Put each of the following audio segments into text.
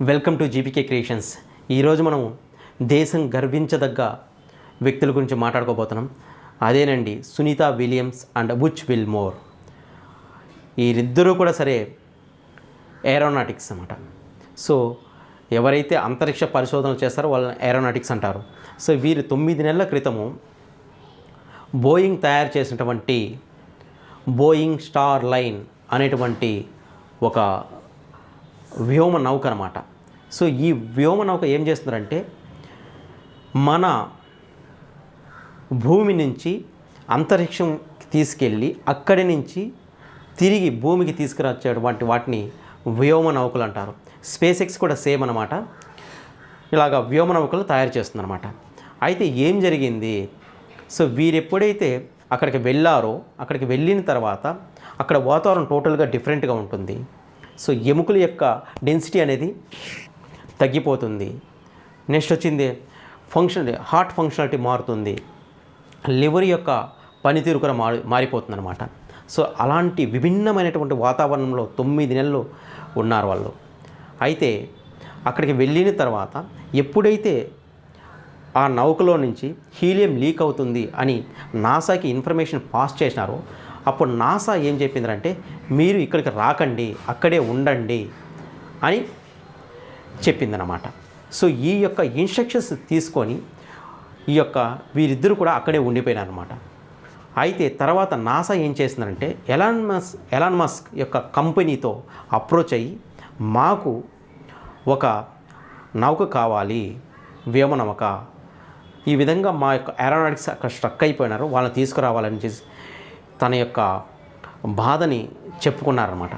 Welcome to జీపీకే creations. ఈరోజు మనం దేశం గర్వించదగ్గ వ్యక్తుల గురించి మాట్లాడుకోబోతున్నాం. అదేనండి Sunita Williams and Butch Wilmore. వీరిద్దరూ కూడా సరే ఏరోనాటిక్స్ అన్నమాట. సో ఎవరైతే అంతరిక్ష పరిశోధనలు చేస్తారో వాళ్ళని ఏరోనాటిక్స్ అంటారు. సో వీరు 9 నెలల క్రితము బోయింగ్ తయారు చేసినటువంటి బోయింగ్ స్టార్ లైన్ అనేటువంటి ఒక వ్యోమ నౌక అన్నమాట. సో ఈ వ్యోమ నౌక ఏం చేస్తుందంటే మన భూమి నుంచి అంతరిక్షం తీసుకెళ్ళి అక్కడి నుంచి తిరిగి భూమికి తీసుకురచ్చేటువంటి వాటిని వ్యోమ నౌకలు అంటారు. స్పేస్ ఎక్స్ కూడా సేమ్ అన్నమాట. ఇలాగ వ్యోమ నౌకలు తయారు చేస్తుందన్నమాట. అయితే ఏం జరిగింది, సో వీరు ఎప్పుడైతే అక్కడికి వెళ్ళారో అక్కడికి వెళ్ళిన తర్వాత అక్కడ వాతావరణం టోటల్గా డిఫరెంట్గా ఉంటుంది. సో ఎముకల యొక్క డెన్సిటీ అనేది తగ్గిపోతుంది. నెక్స్ట్ వచ్చింది హార్ట్ ఫంక్షనాలిటీ మారుతుంది. లివర్ యొక్క పనితీరు కూడా మారిపోతుంది అనమాట. సో అలాంటి విభిన్నమైనటువంటి వాతావరణంలో 9 నెలలు ఉన్నారు వాళ్ళు. అయితే అక్కడికి వెళ్ళిన తర్వాత ఎప్పుడైతే ఆ నౌకలో నుంచి హీలియం లీక్ అవుతుంది అని నాసాకి ఇన్ఫర్మేషన్ పాస్ చేసినారో అప్పుడు నాసా ఏం చెప్పిందంటే మీరు ఇక్కడికి రాకండి, అక్కడే ఉండండి అని చెప్పిందనమాట. సో ఈ యొక్క ఇన్స్ట్రక్షన్స్ తీసుకొని వీరిద్దరూ కూడా అక్కడే ఉండిపోయినారనమాట. అయితే తర్వాత నాసా ఏం చేసిందంటే ఎలాన్ మస్క్ యొక్క కంపెనీతో అప్రోచ్ అయ్యి మాకు ఒక నౌక కావాలి, వ్యోమ నౌక, ఈ విధంగా మా యొక్క ఏరోనాటిక్స్ అక్కడ స్ట్రక్ అయిపోయినారు, వాళ్ళని తీసుకురావాలని చేసి తన యొక్క బాధని చెప్పుకున్నారన్నమాట.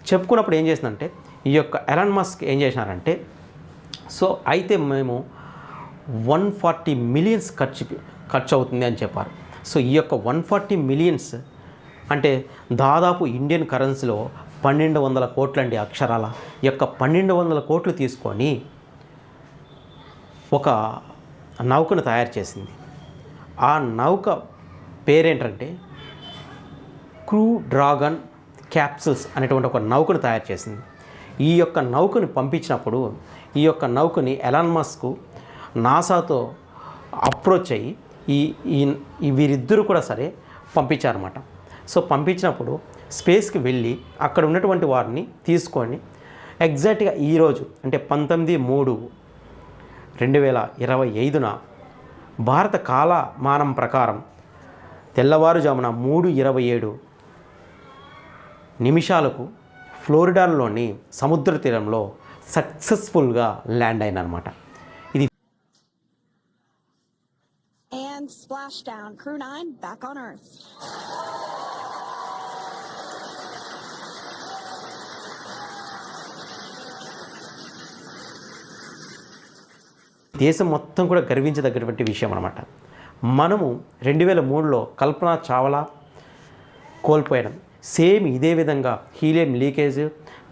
చెప్పుకున్నప్పుడు ఏం చేసిందంటే ఈ యొక్క ఎలాన్ మస్క్ ఏం చేసినారంటే సో అయితే మేము 140 మిలియన్స్ ఖర్చు అవుతుంది అని చెప్పారు. సో ఈ యొక్క 140 మిలియన్స్ అంటే దాదాపు ఇండియన్ కరెన్సీలో 1200 కోట్లండి అక్షరాల. ఈ యొక్క 1200 కోట్లు తీసుకొని ఒక నౌకను తయారు చేసింది. ఆ నౌక పేరేంటంటే క్రూ డ్రాగన్ క్యాప్సూల్స్ అనేటువంటి ఒక నౌకను తయారు చేసింది. ఈ యొక్క నౌకను పంపించినప్పుడు ఈ యొక్క నౌకని ఎలాన్ మస్క్ నాసాతో అప్రోచ్ అయ్యి ఈ వీరిద్దరూ కూడా సరే పంపించారన్నమాట. సో పంపించినప్పుడు స్పేస్కి వెళ్ళి అక్కడ ఉన్నటువంటి వారిని తీసుకొని ఎగ్జాక్ట్గా ఈరోజు అంటే 19/3/2025 భారత కాలమానం ప్రకారం తెల్లవారుజామున 3:27 నిమిషాలకు ఫ్లోరిడాలోని సముద్ర తీరంలో సక్సెస్ఫుల్గా ల్యాండ్ అయినమాట. ఇది And splashdown, Crew 9 back on Earth. దేశం మొత్తం కూడా గర్వించదగ్గటువంటి విషయం అన్నమాట. మనము 2003లో కల్పనా చావ్లా కోల్పోయడం, సేమ్ ఇదే విధంగా హీలియం లీకేజ్,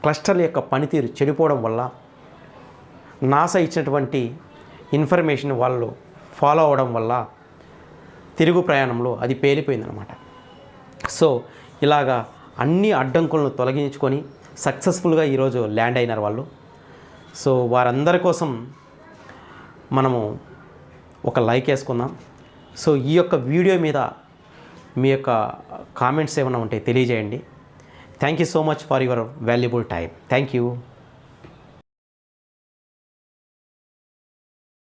క్లస్టర్ల యొక్క పనితీరు చెడిపోవడం వల్ల నాసా ఇచ్చినటువంటి ఇన్ఫర్మేషన్ వాళ్ళు ఫాలో అవడం వల్ల తిరుగు ప్రయాణంలో అది పేలిపోయిందనమాట. సో ఇలాగా అన్ని అడ్డంకులను తొలగించుకొని సక్సెస్ఫుల్గా ఈరోజు ల్యాండ్ అయినారు వాళ్ళు. సో వారందరి కోసం మనము ఒక లైక్ వేసుకుందాం. సో ఈ యొక్క వీడియో మీద మీ యొక్క కామెంట్స్ ఏమైనా ఉంటే తెలియజేయండి. Thank you so much for your valuable time. Thank you.